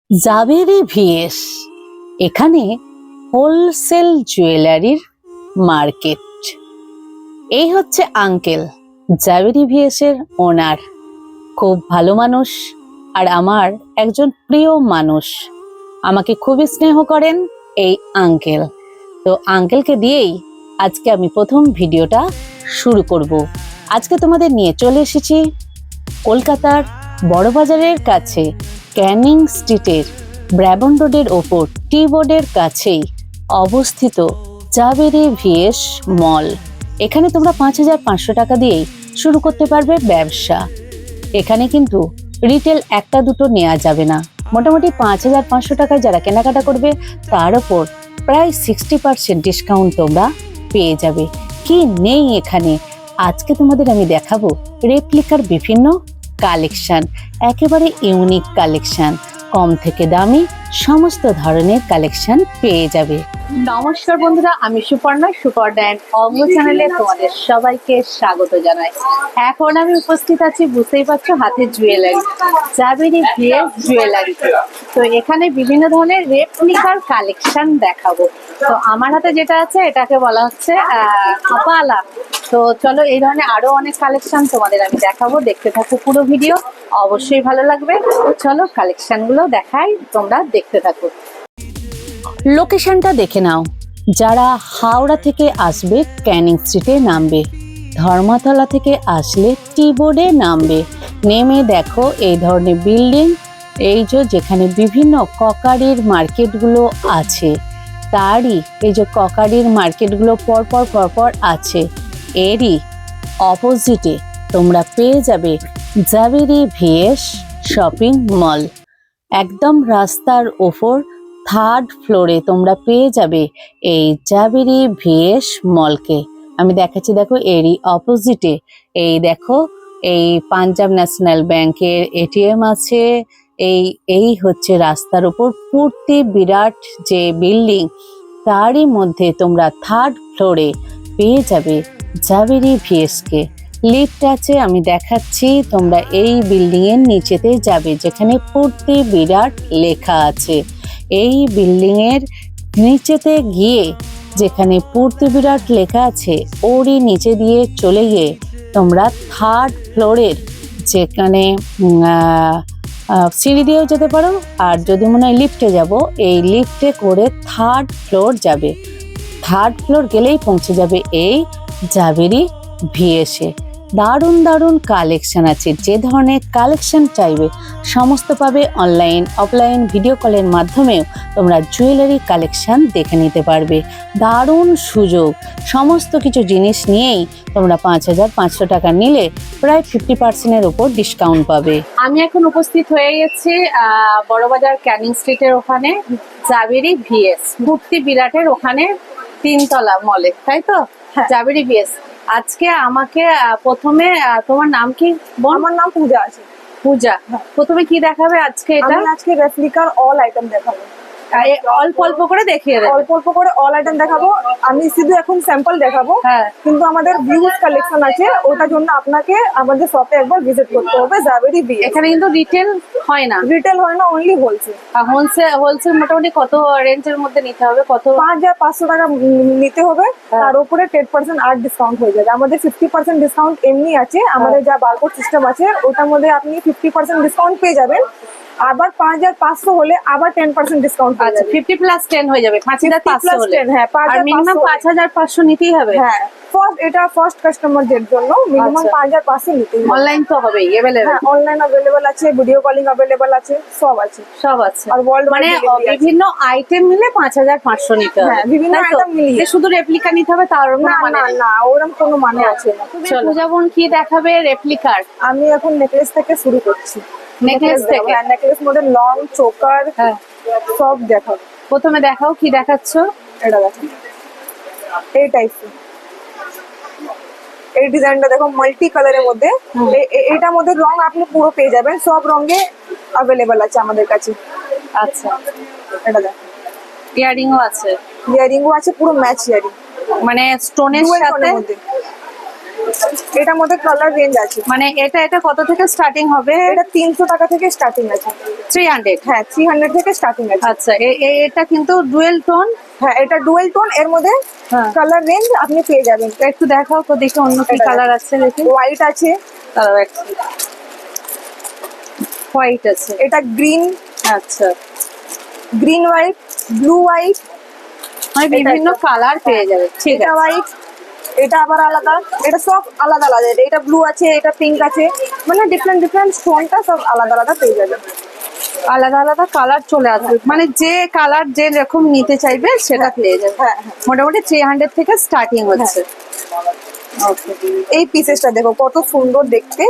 Jaberi VS, এখানে wholesale জুয়েলারির market. এই হচ্ছে আঙ্কেল, জাবেরি ভিএস এর ওনার। খুব ভালো মানুষ আর আমার একজন প্রিয় মানুষ। আমাকে খুবই স্নেহ করেন এই আঙ্কেল। তো আঙ্কেলকে দিয়েই আজকে আমি প্রথম ভিডিওটা শুরু করব। আজকে তোমাদের নিয়ে চলে এসেছি কলকাতার বড়বাজারের কাছে ক্যানিং স্ট্রিটের ব্র্যাবন রোডের ওপর টি বোর্ডের কাছেই অবস্থিত জাবেরি ভিএস মল। এখানে তোমরা ৫,৫০০ টাকা দিয়েই শুরু করতে পারবে ব্যবসা। এখানে কিন্তু রিটেল একটা দুটো নেওয়া যাবে না। মোটামুটি ৫,৫০০ টাকায় যারা কেনাকাটা করবে তার ওপর প্রায় 60% ডিসকাউন্ট তোমরা পেয়ে যাবে। কি নেই এখানে, আজকে তোমাদের আমি দেখাবো রেপ্লিকার বিভিন্ন কালেকশন, একেবারে ইউনিক কালেকশন, কম থেকে দামি সমস্ত ধরনের কালেকশন পেয়ে যাবে। নমস্কার বন্ধুরা, আমি সুপর্ণা অ্যান্ড অমল চ্যানেলে তোমাদের সবাইকে স্বাগত জানাই। এখন আমি উপস্থিত আছি, বুঝতেই পারছো, হাতের জুয়েলারি, জাবেরি ভিএস জুয়েলারি। তো এখানে বিভিন্ন ধরনের রেপ্লিকার কালেকশন দেখাবো। তো আমার হাতে যেটা আছে এটাকে বলা হচ্ছে আপালা। তো চলো, এই ধরনের আরো অনেক কালেকশন তোমাদের আমি দেখাবো, দেখতে থাকো পুরো ভিডিও, অবশ্যই ভালো লাগবে। তো চলো কালেকশন গুলো দেখাই, তোমরা দেখতে থাকো। লোকেশনটা দেখে নাও। যারা হাওড়া থেকে আসবে ক্যানিং স্ট্রিটে নামবে, ধর্মতলা থেকে আসলে টি বোর্ডে নামবে। নেমে দেখো এই ধরনের বিল্ডিং, এই যে যেখানে বিভিন্ন ককারির মার্কেটগুলো আছে, তারই এই যে ককারির মার্কেটগুলো পরপর আছে, এরই অপোজিটে তোমরা পেয়ে যাবে জাবেরি ভিএস শপিং মল। একদম রাস্তার ওপর থার্ড ফ্লোরে তোমরা পেয়ে যাবে এই জাবেরি ভিএস মলকে। আমি দেখাচ্ছি, দেখো এরই অপোজিটে এই দেখো এই পাঞ্জাব ন্যাশনাল ব্যাংকের এটিএম আছে। এই হচ্ছে রাস্তার উপর পূর্তি বিরাট যে বিল্ডিং, তারই মধ্যে তোমরা থার্ড ফ্লোরে পেয়ে যাবে জাবেরি ভিএস কে। লিফট আছে, আমি দেখাচ্ছি। তোমরা এই বিল্ডিং এর নিচেতে যাবে যেখানে পূর্তি বিরাট লেখা আছে। এই বিল্ডিং এর নিচেতে গিয়ে যেখানে পূর্তি বিরাট লেখা আছে, ওরই নিচে দিয়ে চলে গিয়ে তোমরা থার্ড ফ্লোরের যেখানে সিঁড়ি দিয়েও যেতে পারো, আর যদি মনে হয় লিফটে যাব, এই লিফটে করে থার্ড ফ্লোর যাবে। থার্ড ফ্লোর গেলেই পৌঁছে যাবে এই জাবেরি ভিএসে। দারুণ দারুণ কালেকশন আছে, যে ধরনের কালেকশন চাইবে সমস্ত পাবে। অনলাইন অফলাইন ভিডিও কলের মাধ্যমেও তোমরা জুয়েলারি কালেকশন দেখে নিতে পারবে। দারুণ সুযোগ, সমস্ত কিছু জিনিস নিয়েই তোমরা ৫,৫০০ টাকা নিলে প্রায় 50%-এর উপর ডিসকাউন্ট পাবে। আমি এখন উপস্থিত হয়ে গেছি বড়বাজার ক্যানিং স্ট্রিটের ওখানে জাবেরি ভিএস, মূর্তি বিরাটের ওখানে 3তলা মলে, তাই তো? জাবেরি ভিএস। আজকে আমাকে প্রথমে, তোমার নাম কি? আমার নাম পূজা আছে। পূজা, প্রথমে কি দেখাবে আজকে? এটা আজকে রেপ্লিকার অল আইটেম দেখাবো। অল্প অল্প করে দেখিয়ে দেবো। অল্প অল্প করে অল আইটেম দেখাবো। আমি শুধু এখন স্যাম্পল দেখাবো, কিন্তু আমাদের ভিউজ কালেকশন আছে, ওটার জন্য আপনাকে আমাদের শপে একবার ভিজিট করতে হবে। জাবেরি ভিএস এখানে কিন্তু রিটেল হয় না, অনলি হোলসেল। হোলসেল মোটামুটি কত রেঞ্জের মধ্যে নিতে হবে? কত? ৫,৫০০ টাকা নিতে হবে। তার উপরে 10% আর ডিসকাউন্ট হয়ে যাবে। আমাদের 50% ডিসকাউন্ট এমনি আছে। আমাদের যা বারকোড সিস্টেম আছে ওটার মধ্যে আপনি 50% ডিসকাউন্ট পেয়ে যাবেন। আবার ৫,৫০০ হলে আবার 10% ডিসকাউন্ট পাওয়া যাবে। 50+10 হয়ে যাবে ৫,৫০০ হলে। হ্যাঁ, আর মিনিমাম ৫,৫০০ নিতেই হবে। হ্যাঁ, এটা ফার্স্ট কাস্টমারদের জন্য মিনিমাম ৫,৫০০ নিতেই হবে। অনলাইন তো হবেই अवेलेबल? হ্যাঁ, অনলাইন अवेलेबल আছে, ভিডিও কলিং अवेलेबल আছে, সব আছে। আর ওয়ার্ল্ড মানে বিভিন্ন আইটেম মিলে ৫,৫০০ নিতে হবে। হ্যাঁ, বিভিন্ন আইটেম মিলিয়ে। শুধু রেপ্লিকা নিতে হবে তার না, ওরকম কোনো মানে আছে না। পূজা বোন কি দেখাবে রেপ্লিকার? আমি এখন নেকলেস থেকে শুরু করছি। নেকলেস থেকে? হ্যাঁ, নেকলেস মধ্যে লং চোকার সব দেখাবো। প্রথমে দেখাও, কি দেখাচ্ছ? এটা দেখো, এই টাইপের এই ডিজাইনটা দেখো, মাল্টি কালারের মধ্যে। এটার মধ্যে রং আপনি পুরো পেয়ে যাবেন, সব রঙে अवेलेबल আছে আমাদের কাছে। আচ্ছা, এটা দেখো, ইয়ারিংও আছে? ইয়ারিংও আছে, পুরো ম্যাচ ইয়ারিং, মানে স্টোনের সাথে। এটার মধ্যে কালার রেঞ্জ আছে। মানে এটা কত থেকে স্টার্টিং হবে? এটা 300 টাকা থেকে স্টার্টিং আছে। 300? হ্যাঁ 300 থেকে স্টার্টিং আছে। আচ্ছা, এটা কিন্তু ডুয়েল টোন। হ্যাঁ এটা ডুয়েল টোন, এর মধ্যে হ্যাঁ। কালার রেঞ্জ আপনি পেয়ে যাবেন। একটু দেখাও তো দেখি অন্য কি এটা কালার আছে দেখি। হোয়াইট আছে, হোয়াইট আছে। এটা গ্রিন, আচ্ছা, গ্রিন হোয়াইট, ব্লু হোয়াইট, মানে বিভিন্ন কালার পেয়ে যাবে। ঠিক এটা আছে। হোয়াইট, এটা আবার আলাদা, এটা সব আলাদা আলাদা। এটা ব্লু আছে, এটা পিঙ্ক আছে, মানে ডিফারেন্ট ডিফারেন্ট স্টোনটা সব আলাদা আলাদা পেয়ে যাবেন। আলাদা আলাদা কালার চলে আসবে, মানে যে কালার যে রকম নিতে চাইবে সেটা পেয়ে যাবে। হ্যাঁ মোটামুটি 300 থেকে স্টার্টিং হচ্ছে। ওকে, এই পিসেসটা দেখো কত সুন্দর দেখতে,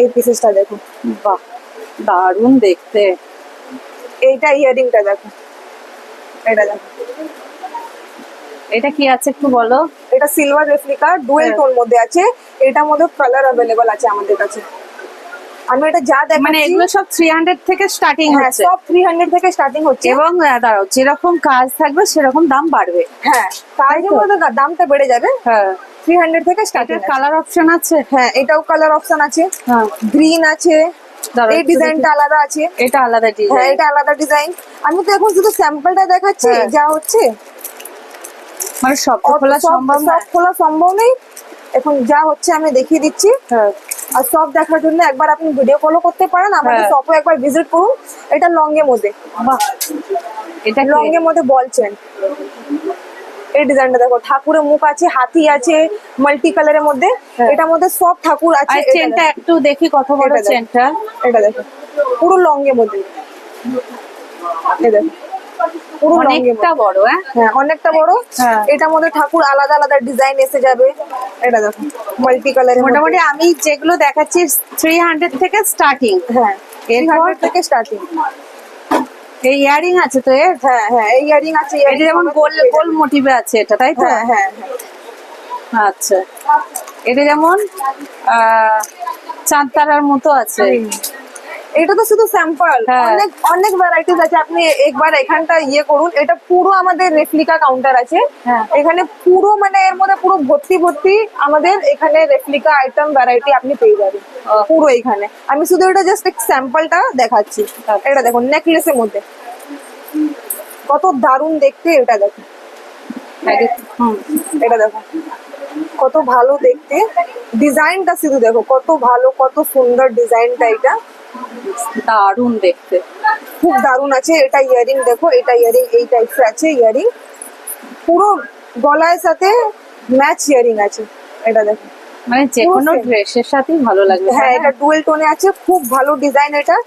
এই পিসেসটা দেখো, বাহ দারুণ দেখতে। এইটা ইয়ারিংটা দেখো, এটা দেখো, এটা কি আছে একটু বলো। এটা সিলভার রেপ্লিকা ডুয়েল টোন মধ্যে আছে। এটার মধ্যে কালার অ্যাভেলেবল আছে আমাদের কাছে। আমি এটা যা দেখাচ্ছি মানে এগুলো সব 300 থেকে স্টার্টিং হ্যাঁ হচ্ছে, সব 300 থেকে স্টার্টিং হচ্ছে। এবং দাঁড়াও, যেরকম কাজ থাকবে সেরকম দাম বাড়বে। হ্যাঁ কাজের মধ্যে দামটা বেড়ে যাবে। হ্যাঁ, 300 থেকে স্টার্টিং। এটার কালার অপশন আছে। হ্যাঁ এটাও কালার অপশন আছে, হ্যাঁ, গ্রিন আছে, দাঁড়াও এই একটু ডিজাইনটা দেখি। আলাদা আছে। এটা আলাদা হ্যাঁ ডিজাইন। এটা আলাদা ডিজাইন। আমি তো এখন শুধু স্যাম্পলটা দেখাচ্ছি, হ্যাঁ। যা হচ্ছে মানে সব তো খোলা সম্ভব না। সব খোলা সম্ভব নেই, এখন যা হচ্ছে আমি দেখিয়ে দিচ্ছি। হ্যাঁ, আর সব দেখার জন্য একবার আপনি ভিডিও কলও করতে পারেন, আমাদের হ্যাঁ। শপে একবার ভিজিট করুন। এটা লং এর মধ্যে, বাহ, এটা লং এর মধ্যে বল চেন। এই ডিজাইনটা দেখো, ঠাকুরের মুখ আছে, হাতি আছে, মাল্টি কালারের মধ্যে। হ্যাঁ। এটার মধ্যে সব ঠাকুর আছে। আর এটা চেনটা দেখো, একটু দেখি কত বড় এটা দেখো। চেনটা। এটা দেখো পুরো লং এর মধ্যে, এই দেখো পুরো লং এর অনেকটা মধ্যে। বড়। হ্যাঁ, হ্যাঁ অনেকটা বড়। হ্যাঁ। এটার মধ্যে ঠাকুর আলাদা আলাদা ডিজাইন এসে যাবে। এটা দেখো মাল্টি কালারের মধ্যে। মোটামুটি আমি যেগুলো দেখাচ্ছি 300 থেকে স্টার্টিং। হ্যাঁ এরপর 300 থেকে স্টার্টিং। এই ইয়ারিং আছে তো এর। হ্যাঁ হ্যাঁ এই ইয়ারিং আছে, এটা ইয়ারিং যেমন গোল গোল মোটিভে আছে এটা, তাই তো? হ্যাঁ হ্যাঁ আচ্ছা, এটা যেমন চাঁদ তারার মতো আছে। এটা তো শুধু স্যাম্পল, হ্যাঁ। অনেক অনেক ভ্যারাইটিস আছে। আপনি একবার এখানটা ইয়ে করুন, এটা পুরো আমাদের রেপ্লিকা কাউন্টার আছে। হ্যাঁ। এখানে পুরো মানে এর মধ্যে পুরো ভর্তি ভর্তি আমাদের এখানে রেপ্লিকা আইটেম ভ্যারাইটি আপনি পেয়ে যাবেন পুরো এখানে। আমি শুধু এটা জাস্ট এক স্যাম্পলটা দেখাচ্ছি। এটা দেখুন নেকলেসের মধ্যে কত দারুণ দেখতে, এটা দেখুন, এটা দেখো কত ভালো দেখতে, ডিজাইনটা শুধু দেখো কত ভালো, কত সুন্দর ডিজাইনটা। এটা দারুণ দেখতে। খুব দারুণ আছে। এটা ইয়ারিং দেখো, এটা ইয়ারিং এই টাইপের আছে ইয়ারিং, পুরো গলার সাথে ম্যাচ ইয়ারিং আছে। এটা দেখো মানে যে কোনো পুরো same। ড্রেসের সাথেই ভালো লাগবে। হ্যাঁ এটা ডুয়েল টোনে আছে, খুব ভালো ডিজাইন এটা।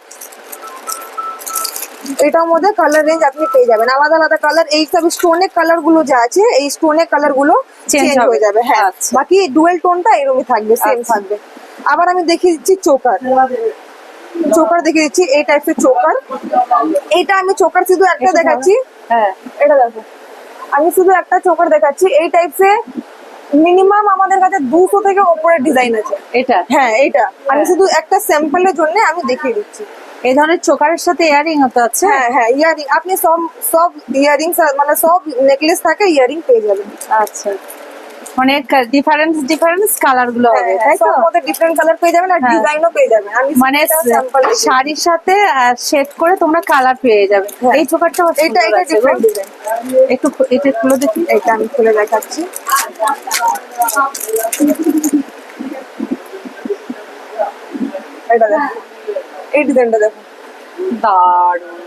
এটার মধ্যে কালার রেঞ্জ আপনি পেয়ে যাবেন আলাদা আলাদা কালার। এই সব স্টোনের কালার গুলো যা আছে, এই স্টোনের কালার গুলো চেঞ্জ হয়ে যাবে। হ্যাঁ আচ্ছা। বাকি ডুয়েল টোনটা এরকমই থাকবে, সেম আচ্ছা। থাকবে। আবার আমি দেখিয়ে দিচ্ছি চোকার, চোকার দেখিয়ে দিচ্ছি এই টাইপের চোকার। এইটা আমি চোকার শুধু একটা দেখাচ্ছি। হ্যাঁ, এটা দেখো আমি শুধু একটা চোকার দেখাচ্ছি। এই টাইপসে মিনিমাম আমাদের কাছে 200 থেকে উপরে ডিজাইন আছে। এটা হ্যাঁ এইটা আমি শুধু একটা স্যাম্পলের জন্য আমি দেখিয়ে দিচ্ছি। এই ধরনের চোকারের সাথে ইয়ারিং হতে আছে। হ্যাঁ হ্যাঁ ইয়ারিং আপনি সব সব ইয়ারিং মানে সব নেকলেস থাকে ইয়ারিং পেয়ে যাবেন। আচ্ছা, অনেক ডিফারেন্স কালার গুলো হবে, তাই তো? সব মধ্যে ডিফারেন্ট কালার পেয়ে যাবেন আর হ্যাঁ। ডিজাইনও পেয়ে যাবেন। আমি মানে স্যাম্পল শাড়ির সাথে সেট করে তোমরা কালার পেয়ে যাবে। হ্যাঁ। এই চোকারটা এটা এটা ডিফারেন্ট ডিজাইন। একটু এটা খুলে দেখি। এটা আমি খুলে দেখাচ্ছি। এটা দেখো এই ডিজাইনটা দেখো, দারুণ।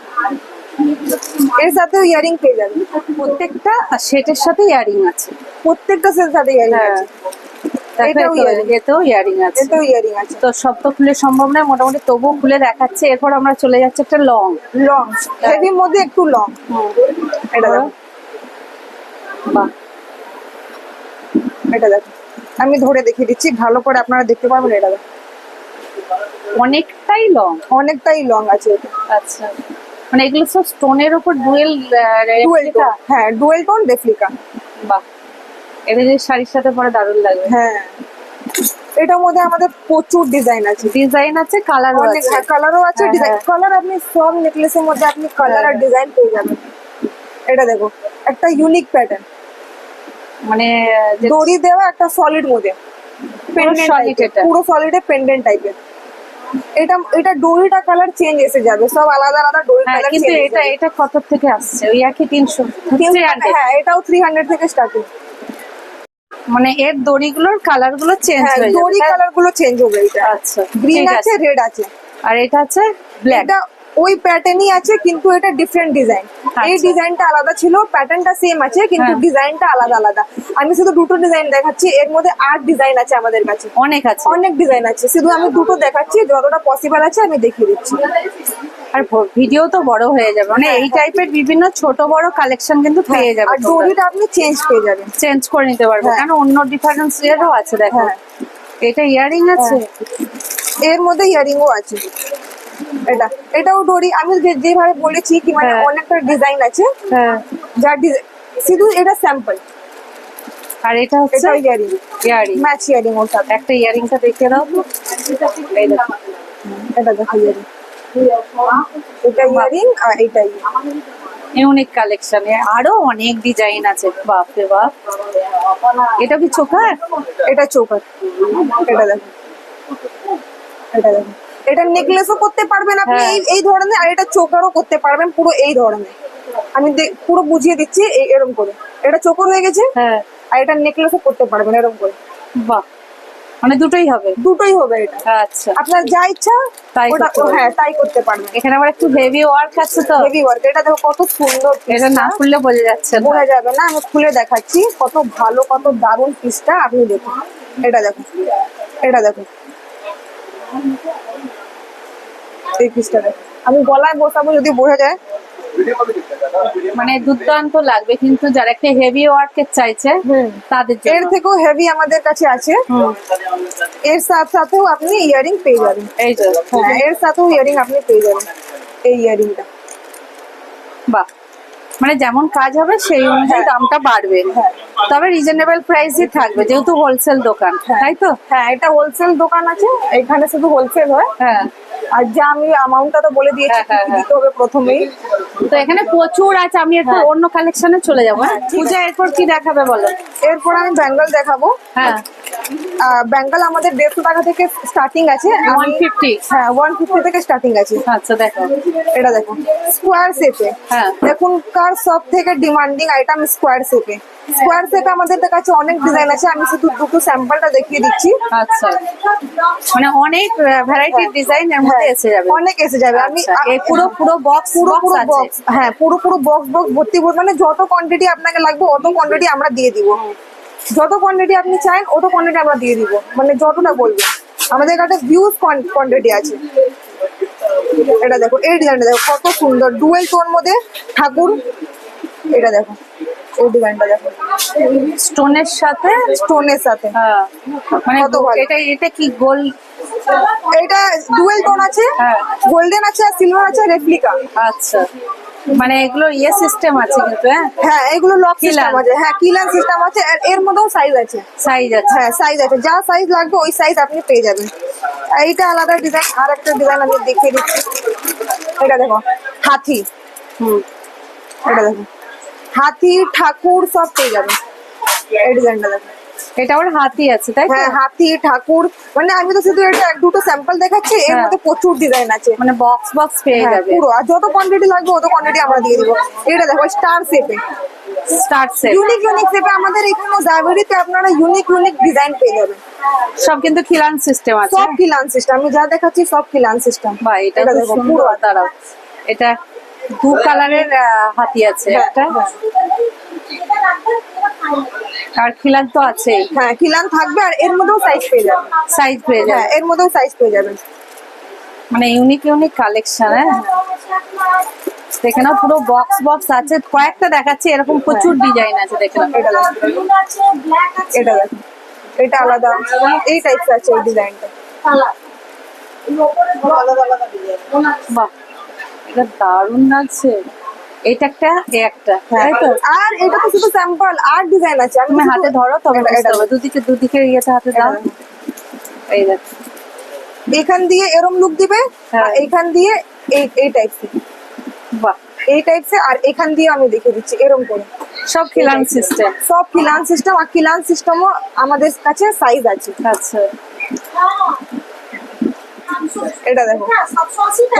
এর সাথে ইয়ারিং পেয়ে যাবেন। প্রত্যেকটা সেটের সাথে ইয়ারিং আছে। প্রত্যেকটা সেল সাথে ইয়ারিং হ্যাঁ। আছে। দেখো, এটাও earring। এতেও ইয়ারিং আছে। এতেও ইয়ারিং আছে। তো সব তো খুলে সম্ভব নয়, মোটামুটি তবুও খুলে দেখাচ্ছে। এরপর আমরা চলে যাচ্ছি একটা লং। লং হেভির মধ্যে একটু লং। এটা দেখো, বাহ, এটা দেখো আমি ধরে দেখিয়ে দিচ্ছি ভালো করে আপনারা দেখতে পারবেন। এটা দেখো অনেকটাই লং। অনেকটাই লং আছে এটা। আচ্ছা, মানে এগুলো সব স্টোনের উপর ডুয়েল ডুয়েল টোন, হ্যাঁ ডুয়েল টোন রেপ্লিকা। বাহ, এটা যে শাড়ির সাথে পরে দারুণ লাগবে। হ্যাঁ এটার মধ্যে আমাদের প্রচুর ডিজাইন আছে, ডিজাইন আছে, কালার অনেক আছে। কালারও আছে। হ্যাঁ, ডিজাইন হ্যাঁ। কালার আপনি সব নেকলেসের মধ্যে আপনি কালার আর হ্যাঁ। ডিজাইন পেয়ে যাবেন। এটা দেখো একটা ইউনিক প্যাটার্ন, মানে যে দড়ি দেওয়া একটা সলিড মধ্যে। পেন্ডেন্ট solid এটা। পুরো সলিড পেন্ডেন্ট টাইপের। এটা ডোরিটা কালার চেঞ্জ এসে যাবে, সব আলাদা আলাদা ডোরি হ্যাঁ কালার কিন্তু চেঞ্জ এটা এটা কত থেকে আসছে? ওই একই 300 300? হ্যাঁ এটাও 300 থেকে স্টার্টিং। মানে এর দড়িগুলোর কালার গুলো চেঞ্জ হ্যাঁ হয়ে যাবে, দড়ি তাই? কালার গুলো চেঞ্জ হবে। এটা আচ্ছা গ্রিন ঠিক আছে, রেড আছে, আর এটা আছে ব্ল্যাক। এটা ওই প্যাটার্নই আছে কিন্তু এটা ডিফারেন্ট ডিজাইন। এই আচ্ছা। ডিজাইনটা আলাদা ছিল, প্যাটার্নটা সেম আছে কিন্তু হ্যাঁ। ডিজাইনটা আলাদা আলাদা। আমি শুধু দুটো ডিজাইন দেখাচ্ছি, এর মধ্যে 8 ডিজাইন আছে আমাদের কাছে, অনেক আছে। অনেক ডিজাইন আছে, শুধু আমি দুটো দেখাচ্ছি, যতটা পসিবল আছে আমি দেখিয়ে দিচ্ছি। আর ভিডিও তো বড় হয়ে যাবে, মানে এই টাইপের বিভিন্ন ছোট বড় কালেকশন কিন্তু পেয়ে যাবে। আর দড়িটা আপনি চেঞ্জ পেয়ে যাবেন, চেঞ্জ করে নিতে পারবে, হ্যাঁ। কারণ অন্য ডিফারেন্স এরও আছে দেখো। হ্যাঁ। এটা ইয়ারিং আছে। এর মধ্যে ইয়ারিংও আছে। এটাও ডোরি, আমি যেভাবে বলেছি কি মানে হ্যাঁ। অনেকটা ডিজাইন আছে, হ্যাঁ। যার শুধু এটা স্যাম্পল। আর এটা হচ্ছে এটা ইয়ারিং, ইয়ারিং। ম্যাচ ইয়ারিং ওর সাথে। একটা ইয়ারিংটা দেখে দাও তো। এই দেখো। এটা দেখো ইয়ারিং, এটা ইয়ারিং আর এটা ইউনিক কালেকশন, আরো অনেক ডিজাইন আছে, বাপ রে বাপ। এটা কি চোকার? এটা চোকার। এটা দেখো, এটা দেখো, এটা নেকলেসও করতে পারবেন আপনি হ্যাঁ। এই ধরনের, আর এটা চোকারও করতে পারবেন পুরো এই ধরনের। আমি পুরো বুঝিয়ে দিচ্ছি এরকম করে। এটা চোকার হয়ে গেছে, হ্যাঁ। আর এটা নেকলেসও করতে পারবেন এরকম করে। বাহ, মানে দুটোই হবে? দুটোই হবে এটা, আচ্ছা। আপনার যা ইচ্ছা তাই ওটা, করতে পারবেন। হ্যাঁ তাই করতে পারবেন। এখানে আবার একটু হেভি ওয়ার্ক আছে তো, হেভি ওয়ার্ক। এটা দেখো কত সুন্দর এটা না খুললে বোঝা যাচ্ছে না। বোঝা যাবে না, আমি খুলে দেখাচ্ছি কত ভালো, কত দারুণ পিসটা। আপনি দেখুন, এটা দেখুন, এটা দেখুন, এই পিসটা দেখুন। আমি গলায় বসাবো যদি বোঝা যায়। মানে দুর্দান্ত লাগবে, কিন্তু যারা একটা হেভি ওয়ার্কের চাইছে তাদের এর জন্য। থেকেও হেভি আমাদের কাছে আছে। এর সাথেও আপনি ইয়ারিং পেয়ে যাবেন। এই যে, হ্যাঁ এর সাথেও ইয়ারিং আপনি পেয়ে যাবেন, এই ইয়ারিংটা। বাহ, মানে যেমন কাজ হবে সেই অনুযায়ী দামটা বাড়বে, তবে রিজনেবল প্রাইসই থাকবে যেহেতু হোলসেল দোকান, তাই তো? হ্যাঁ এটা হোলসেল দোকান আছে, এখানে শুধু হোলসেল হয়। হ্যাঁ। আর যা আমি অ্যামাউন্টটা তো বলে দিয়েছি হ্যাঁ, হ্যাঁ, কি দিতে হবে প্রথমেই। তো এখানে প্রচুর আছে, আমি একটু অন্য কালেকশনে চলে যাবো। হ্যাঁ, পূজা এরপর কি দেখাবে বলো? এরপর আমি ব্যাঙ্গল দেখাবো। হ্যাঁ। ব্যাঙ্গল আমাদের 150 টাকা থেকে স্টার্টিং আছে। 150? হ্যাঁ 150 থেকে স্টার্টিং আছে। আচ্ছা দেখো, এটা দেখুন স্কোয়ার শেপে। হ্যাঁ। দেখুন কার সব থেকে ডিমান্ডিং আইটেম স্কোয়ার শেপে। স্কোয়ার শেপে আমাদের কাছে অনেক ডিজাইন আছে, আমি শুধু দুটো স্যাম্পলটা দেখিয়ে দিচ্ছি। আচ্ছা, মানে অনেক ভ্যারাইটির ডিজাইন এর মধ্যে এসে যাবে। অনেক এসে যাবে। আমি আচ্ছা, এই পুরো বক্স পুরো আছে। বক্স, হ্যাঁ পুরো বক্স ভর্তি, মানে যত কোয়ান্টিটি আপনাকে লাগবে অত কোয়ান্টিটি আমরা দিয়ে দিব। যত কোয়ান্টিটি আপনি চান অত কোয়ান্টিটি আমরা দিয়ে দিব, মানে যতটা বলবেন। আমাদের কাছে হিউজ কোয়ান্টিটি আছে। এটা দেখো, এই ডিজাইনটা দেখো কত সুন্দর, ডুয়েল টোন মধ্যে ঠাকুর। এটা দেখো, এই ডিজাইনটা দেখো স্টোনের সাথে। স্টোনের সাথে। হ্যাঁ, মানে কত ভালো। এটা কি গোল্ড? এটা ডুয়েল টোন আছে, হ্যাঁ। গোল্ডেন আছে আর সিলভার আছে, রেপ্লিকা। আচ্ছা, মানে এগুলো সিস্টেম আছে কিন্তু। হ্যাঁ এগুলো লক কিলান। সিস্টেম আছে, হ্যাঁ কিলান সিস্টেম আছে। আর এর মধ্যেও সাইজ আছে। সাইজ আছে? হ্যাঁ সাইজ আছে, যা সাইজ লাগবে ওই সাইজ আপনি পেয়ে যাবেন। এইটা আলাদা ডিজাইন, আর একটা ডিজাইন আমি দেখিয়ে দিচ্ছি। এটা দেখো হাতি, এটা দেখো হাতি ঠাকুর সব পেয়ে যাবেন। এই ডিজাইনটা দেখো, এটা আবার হাতি আছে, তাই তো? হ্যাঁ হাতি ঠাকুর, মানে আমি তো শুধু এটা এক দুটো স্যাম্পল দেখাচ্ছি, এর হ্যাঁ। মধ্যে প্রচুর ডিজাইন আছে। মানে বক্স পেয়ে হ্যাঁ, যাবে পুরো, আর যত কোয়ান্টিটি লাগবে অত কোয়ান্টিটি আমরা দিয়ে দিব। এটা দেখো স্টার শেপে, স্টার্ট সেট। ইউনিক শেপে আমাদের এখানে জাভেরিতে আপনারা ইউনিক ডিজাইন পেয়ে যাবেন। সব কিন্তু খিলান সিস্টেম আছে। সব কিলান সিস্টেম, আমি যা দেখাচ্ছি সব কিলান সিস্টেম। বা এটা তো দেখো সুন্দর। পুরো দাঁড়াও, এটা দু কালারের হাতি আছে, হ্যাঁ, একটা হ্যাঁ। আর খিলান তো আছে। হ্যাঁ কিলান থাকবে, আর এর মধ্যেও সাইজ পেয়ে যাবেন। সাইজ পেয়ে হ্যাঁ যাবে, এর মধ্যেও সাইজ পেয়ে যাবেন। মানে ইউনিক কালেকশন। হ্যাঁ, দেখে নাও পুরো বক্স আছে, কয়েকটা দেখাচ্ছি, এরকম প্রচুর ডিজাইন আছে। দেখে নাও, এটা দেখো, এটা দেখো, এটা আলাদা, এই টাইপস আছে এই ডিজাইনটা। বাহ, এটা দারুণ লাগছে। এটা একটা একটা, হ্যাঁ, তাই তো? আর এটা তো শুধু স্যাম্পল, আর ডিজাইন আছে। আমি তুমি শুধু- হাতে ধরো তবে এটা- বুঝতে এটা হবে। দুদিকে ইয়েতে হাতে দাও। এই দেখ, এখান দিয়ে এরম লুক দিবে, হ্যাঁ। আর এইখান দিয়ে এই টাইপস, বাহ, এই টাইপস, আর এখান দিয়ে আমি দেখিয়ে দিচ্ছি এরম করে। সব খিলান সিস্টেম। সব খিলান সিস্টেম, আর খিলান সিস্টেমও আমাদের কাছে সাইজ আছে। আচ্ছা, এটা দেখো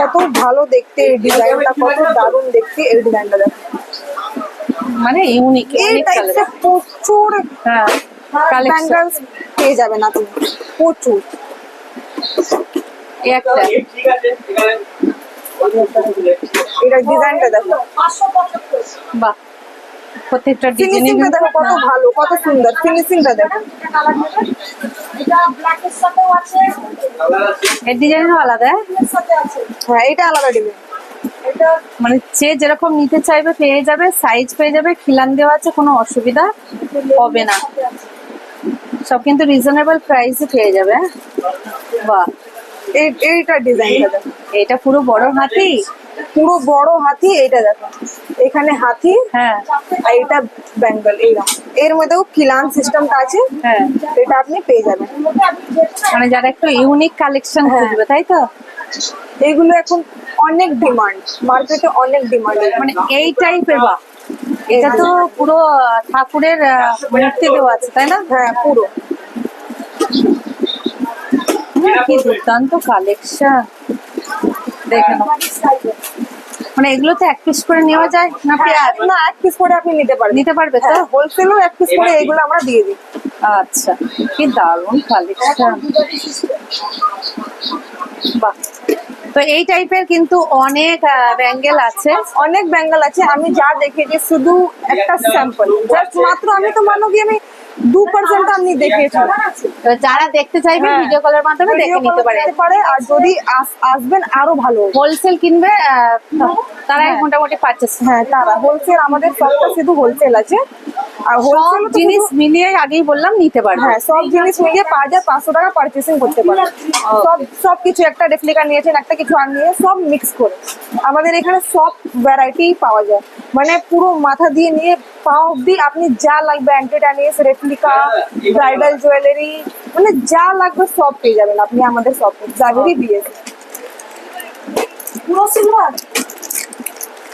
কত ভালো দেখতে, এই ডিজাইনটা কত দারুণ দেখতে, এই ডিজাইনটা দেখো। মানে ইউনিক এই টাইপের প্রচুর হ্যাঁ কালেকশন। ব্যাঙ্গলস পেয়ে যাবে না তুমি, প্রচুর। এই একটা এটা ডিজাইনটা দেখো, বাহ, প্রত্যেকটা ফিনিশিংটা দেখো কত ভালো, কত সুন্দর ফিনিশিংটা দেখো। এর ডিজাইনও আলাদা। হ্যাঁ এটা আলাদা ডিজাইন। মানে যে যেরকম নিতে চাইবে পেয়ে যাবে, সাইজ পেয়ে যাবে, খিলান দেওয়া আছে, কোনো অসুবিধা হবে না। সব কিন্তু রিজনেবল প্রাইসে পেয়ে যাবে। বাহ, এইটা ডিজাইনটা দেখো, এটা পুরো বড় হাতি। পুরো বড় হাতি। এইটা দেখো, এখানে হাতি, হ্যাঁ আর এটা ব্যাঙ্গল। এইরকম এর মধ্যেও খিলান সিস্টেমটা আছে, হ্যাঁ, এটা আপনি পেয়ে যাবেন। মানে যারা একটু ইউনিক কালেকশন হ্যাঁ। খুঁজবে, তাই তো? এইগুলো এখন অনেক ডিমান্ড, মার্কেটে অনেক ডিমান্ড। মানে এই টাইপের, বাহ, এটা তো পুরো ঠাকুরের মূর্তি দেওয়া আছে, তাই না? হ্যাঁ পুরো। কি দুর্দান্ত কালেকশন, দেখে নাও। মানে এগুলো তো এক পিস করে নেওয়া যায় না পেয়ার? না, এক পিস করে আপনি নিতে পারবেন। নিতে পারবে তো? হোলসেলও এক পিস করে এইগুলো আমরা দিয়ে দিই। আচ্ছা, কি দারুণ কালেকশন, বাহ। তো এই টাইপের কিন্তু অনেক ব্যাঙ্গেল আছে। অনেক ব্যাঙ্গল আছে, আমি যা দেখেছি শুধু একটা স্যাম্পল, জাস্ট মাত্র আমি তো মানো কি আমি 2% আমি দেখিয়েছি। তো যারা দেখতে চাইবে হ্যাঁ। ভিডিও কলের মাধ্যমে দেখে নিতে পারে। আর যদি আসবেন আরো ভালো। হোলসেল কিনবে তারাই হ্যাঁ। মোটামুটি পারচেস। হ্যাঁ তারা হোলসেল, আমাদের সবটা শুধু হোলসেল আছে। আর সব হোলসেল জিনিস মিলিয়ে আগেই বললাম নিতে পারবে। হ্যাঁ সব জিনিস মিলিয়ে 5,500 টাকা পারচেসিং করতে পারবেন। সব কিছু, একটা রেপ্লিকা নিয়েছেন, একটা কিছু আর নিয়ে সব মিক্স করে আমাদের এখানে সব ভ্যারাইটি পাওয়া যায়। মানে পুরো মাথা দিয়ে নিয়ে পা অব্দি আপনি যা লাগবে, অ্যান্টিটানিস, রেপ্লিকা, ব্রাইডাল জুয়েলারি, মানে যা লাগবে সব পেয়ে যাবেন আপনি আমাদের শপে, জাভেরি বিএস। পুরো সিলভার,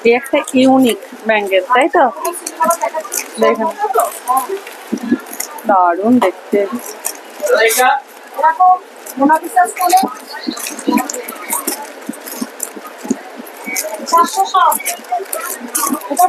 এই একটা ইউনিক ব্যাঙ্গেল, তাই তো? দেখেন, দারুণ দেখতে। মোনালিসা স্টোনে 500 সব। এটা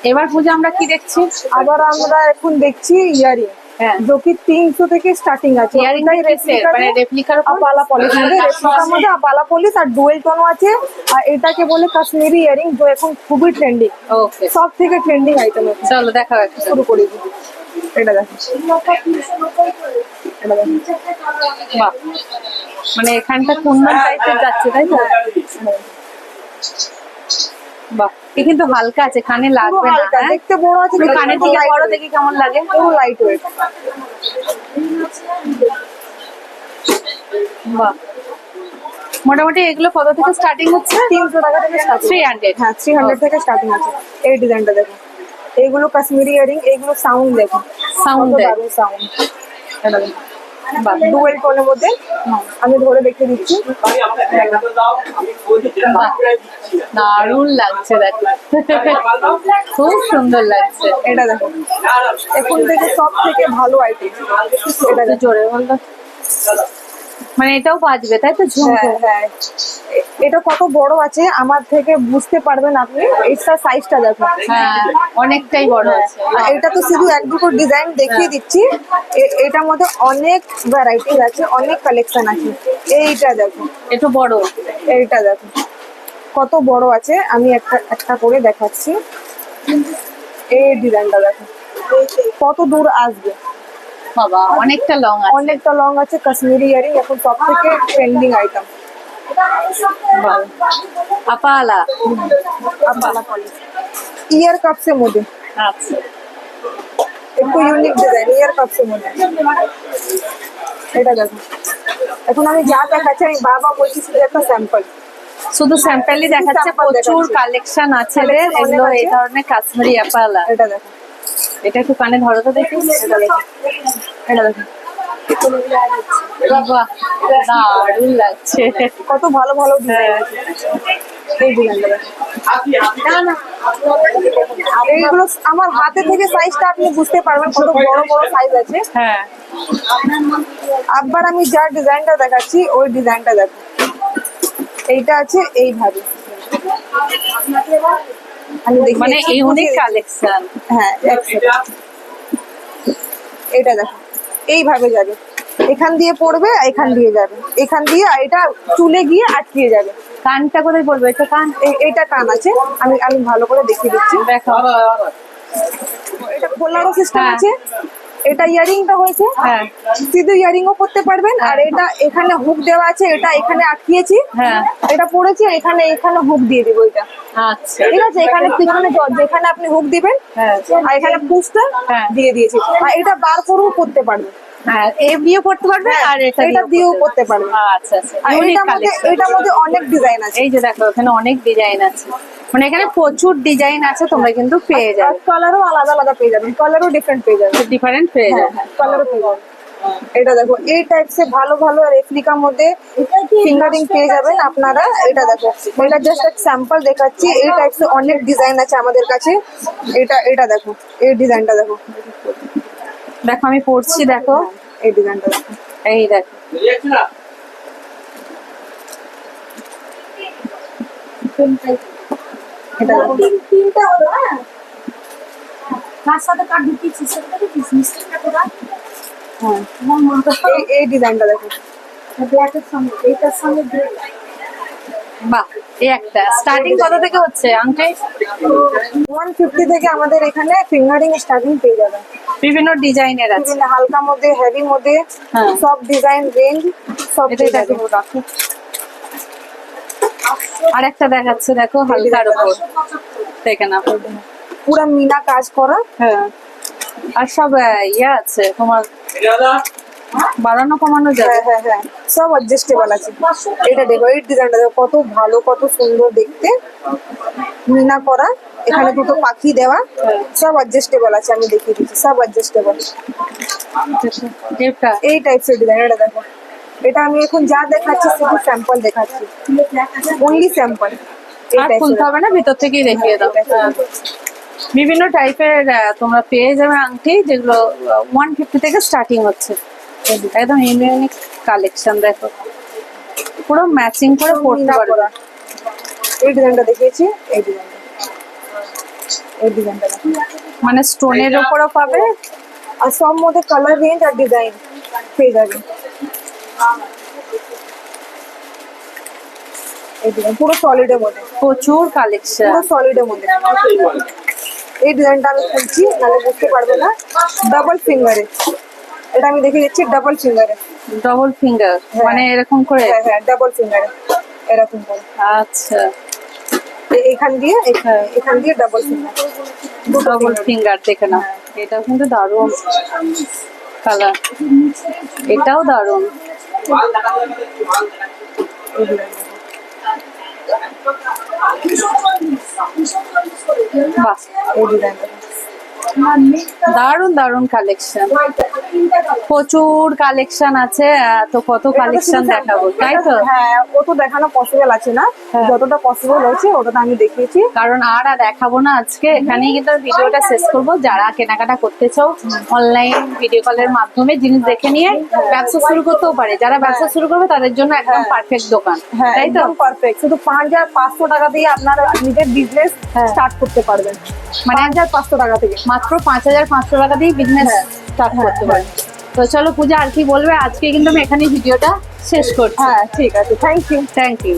এবার পূজা আমরা কি দেখছি? আবার আমরা এখন দেখছি ইয়ারিং, হ্যাঁ, जो कि 300 থেকে স্টার্টিং আছে। ইয়ারিং ওটাই মানে রেপ্লিকার উপর আপালা পলিশ মধ্যে, রেপ্লিকার মধ্যে আপালা পলিশ আর ডুয়েল টোনও আছে। আর এটাকে বলে কাশ্মীরি ইয়ারিং, जो এখন খুবই ট্রেন্ডিং, ওকে, সব থেকে ট্রেন্ডিং আইটেম। চলো দেখাও একটা। শুরু করি, এটা দেখো, এটা দেখো। বাহ, মানে এখানটা কুন্দন টাইপের যাচ্ছে, তাই তো? বাহ, এ কিন্তু হালকা আছে, কানে পুরো লাগবে না। হালকা, হ্যাঁ, দেখতে বড় আছে, একটু কানের দিকে বড় দেখি কেমন লাগে। পুরো লাইট ওয়েট। বাহ, মোটামুটি এগুলো কত থেকে স্টার্টিং হচ্ছে? 300 টাকা থেকে স্টার্টিং। 300। হ্যাঁ 300 থেকে স্টার্টিং আছে। এই ডিজাইনটা দেখো, এইগুলো কাশ্মীরি ইয়ারিং, এইগুলো সাউন্ড দেখো, সাউন্ড দেয়। সাউন্ড। এটা দেখো, বাহ, ডুয়েল টোনের মধ্যে। আমি ধরে দেখে দিচ্ছি। বাহ, দারুণ লাগছে, দেখো খুব সুন্দর লাগছে। এটা দেখো, এখন থেকে সব থেকে ভালো আইটেম। এটা দেখো, জোরে বলতো, মানে এটাও বাজবে, তাই তো? ঝুমকো। হ্যাঁ হ্যাঁ, এটা কত বড় আছে আমার থেকে বুঝতে পারবেন আপনি। এইটার সাইজটা দেখো, হ্যাঁ, অনেকটাই বড় আছে। আর এটা তো শুধু এক দুটো ডিজাইন দেখিয়ে দিচ্ছি, এটার মধ্যে অনেক ভ্যারাইটি আছে, অনেক কালেকশন আছে। এইটা দেখো, একটু বড়। এইটা দেখো কত বড় আছে, আমি একটা একটা করে দেখাচ্ছি। এই ডিজাইনটা দেখো কত দূর আসবে, বাবা, অনেকটা লং আছে। অনেকটা লং আছে। কাশ্মীরি ইয়ারিং এখন সব থেকে ট্রেন্ডিং আইটেম। আপালা। ইয়ার কাপসের মধ্যে আচ্ছা, একটু ইউনিক ডিজাইন, ইয়ার কাপসের মধ্যে। এটা দেখো, এখন আমি যা দেখাচ্ছি আমি বাবা বলছি শুধু একটা স্যাম্পল, শুধু স্যাম্পলই দেখাচ্ছে, sample প্রচুর দেখাচ্ছি। কালেকশন আছে Collection অনেক এগুলো এই আছে। ধরনের কাশ্মীরি আপালা। এটা দেখো এটা একটু কানে ধরো তো দেখি। এটা দেখো, এটা দেখো বাহ, দারুণ লাগছে। কত ভালো ভালো ডিজাইন আছে। এই ডিজাইনটা দেখো। এইগুলো আমার হাতে থেকে সাইজটা আপনি বুঝতে পারবেন কত বড় বড় সাইজ আছে। হ্যাঁ, আবার আমি যার ডিজাইনটা দেখাচ্ছি ওই ডিজাইনটা দেখো। এইটা আছে এইভাবে, আমি দেখিয়ে মানে দিচ্ছি, ইউনিক বুঝিয়ে দিচ্ছি। কালেকশন। হ্যাঁ, এক second। এটা দেখো এইভাবে যাবে, এখান দিয়ে পড়বে, এখান দিয়ে যাবে, এখান দিয়ে আর এটা চুলে গিয়ে আটকিয়ে যাবে। কানটা কোথায় পড়বে? এটা কান, এইটা কান আছে, আমি আমি ভালো করে দেখিয়ে দিচ্ছি। দেখো। এটা খোলারও সিস্টেম হ্যাঁ। আছে। এটা ইয়ারিংটা হয়েছে, হ্যাঁ শুধু ইয়ারিংও করতে পারবেন। আর এটা এখানে হুক দেওয়া আছে, এটা এখানে আটকিয়েছি, হ্যাঁ, এটা পড়েছে, এখানে এখানে হুক দিয়ে দিব। এটা আচ্ছা। ঠিক আছে, এখানে পিছনে যেখানে আপনি হুক দিবেন হ্যাঁ, আর এখানে পুশটা হ্যাঁ। দিয়ে দিয়েছি। আর এটা বার করেও করতে পারবে, হ্যাঁ, এমনিও করতে পারবে আর এটা এটা দিয়েও করতে পারবে। আচ্ছা আচ্ছা, আর ইউনিক এটার মধ্যে কালেকশন। এটার মধ্যে অনেক ডিজাইন আছে। এই যে দেখো, এখানে অনেক ডিজাইন আছে, মানে এখানে প্রচুর ডিজাইন আছে, তোমরা কিন্তু পেয়ে আর যাবে, কালারও আলাদা আলাদা পেয়ে যাবেন, কালারও ডিফারেন্ট পেয়ে যাবেন। ডিফারেন্ট পেয়ে হ্যাঁ যাবে। হ্যাঁ, কালারও পেয়ে যাবেন। এটা দেখো, এই টাইপস এর ভালো ভালো রেপ্লিকার মধ্যে ফিঙ্গারিং পেয়ে যাবেন আপনারা। এটা দেখো, এটা জাস্ট এক স্যাম্পল দেখাচ্ছি। এই টাইপস এর অনেক ডিজাইন আছে আমাদের কাছে। এটা এটা দেখো, এই ডিজাইনটা দেখো, দেখো আমি পড়ছি, দেখো এই ডিজাইনটা দেখো। এই দেখো, এটা দেখো, তিনটা হলো হ্যাঁ তার সাথে কাট দিচ্ছি সেটা দিচ্ছি মিস্টেকটা করা হ্যাঁ, আমার মনটা এই ডিজাইনটা দেখো। ব্ল্যাকের সঙ্গে এইটার সঙ্গে বাহ। এই একটা স্টার্টিং কত থেকে হচ্ছে আংটি? 150 থেকে আমাদের এখানে ফিঙ্গারিং স্টার্টিং পেয়ে যাবেন। বিভিন্ন ডিজাইনের আছে। বিভিন্ন হালকা মধ্যে, হেভি মধ্যে, হ্যাঁ। সব ডিজাইন রেঞ্জ সব এটাই পেয়ে দেখো, যাবেন। রাখো। আর একটা দেখাচ্ছে, দেখো হালকার উপর, দেখে না। পুরা মিনা কাজ করা। হ্যাঁ, আর সব ইয়ে আছে তোমার, বাড়ানো কমানো যাবে। হ্যাঁ হ্যাঁ হ্যাঁ, সব অ্যাডজাস্টেবল আছে। এটা দেখো, এই ডিজাইনটা দেখো, কত ভালো, কত সুন্দর দেখতে, মিনা করা, এখানে দুটো পাখি দেওয়া, সব অ্যাডজাস্টেবল আছে। আমি দেখিয়ে দিচ্ছি, সব অ্যাডজাস্টেবল। এটা এই টাইপস এর ডিজাইন, এটা দেখো। এটা আমি এখন যা দেখাচ্ছি শুধু স্যাম্পল দেখাচ্ছি, অনলি স্যাম্পল। এই আর টাইপস খুলতে হবে না, ভিতর থেকেই দেখিয়ে দাও। হ্যাঁ। বিভিন্ন টাইপের তোমরা পেয়ে যাবে আংটি, যেগুলো 150 থেকে স্টার্টিং হচ্ছে। একদম ইউনিক কালেকশন, দেখো পুরো ম্যাচিং করে পড়তে পারবে। এই ডিজাইনটা দেখিয়েছি, এই ডিজাইনটা, এই ডিজাইনটা দেখো। মানে স্টোনের উপরও পাবে। আর সব মধ্যে কালার রেঞ্জ আর ডিজাইন পেয়ে যাবে। এই ডিজাইন পুরো সলিডের মধ্যে, প্রচুর কালেকশন। পুরো সলিডের মধ্যে। এই ডিজাইনটা আমি খুলছি, নাহলে বুঝতে পারবে না। ডাবল ফিঙ্গারে, এটা আমি দেখিয়ে দিচ্ছি, ডাবল ফিঙ্গারে। ডবল ফিঙ্গার, হ্যাঁ। মানে এরকম করে। হ্যাঁ হ্যাঁ, ডাবল ফিঙ্গারে, এরকম করে। আচ্ছা, এখান দিয়ে এখান দিয়ে ডাবল ফিঙ্গার, ডবল ফিঙ্গার, দেখে না। এটাও কিন্তু দারুণ কালার, এটাও দারুণ। বাহ, এই ডিজাইনটা দারুণ দারুণ কালেকশন, প্রচুর কালেকশন আছে। তো কত কালেকশন দেখাবো, তাই তো? হ্যাঁ, ও তো দেখানো পসিবল আছে না, হ্যাঁ। যতটা পসিবল হয়েছে ওটা আমি দেখিয়েছি। কারণ আর দেখাবো না আজকে, এখানেই কিন্তু ভিডিওটা শেষ করব। যারা কেনাকাটা করতে চাও অনলাইন ভিডিও কলের মাধ্যমে জিনিস দেখে নিয়ে ব্যবসা শুরু করতেও পারে, যারা ব্যবসা শুরু করবে তাদের জন্য একদম পারফেক্ট দোকান, হ্যাঁ, তাই তো? একদম পারফেক্ট। শুধু 5,500 টাকা দিয়ে আপনার নিজের বিজনেস হ্যাঁ। স্টার্ট করতে পারবেন, মানে 5,500 টাকা থেকে। মাত্র 5,500 টাকা দিয়ে বিজনেস স্টার্ট করতে পারে। তো চলো পূজা, আর কি বলবে? আজকে কিন্তু আমি এখানেই ভিডিওটা শেষ করছি। হ্যাঁ ঠিক আছে, থ্যাংক ইউ। Thank you.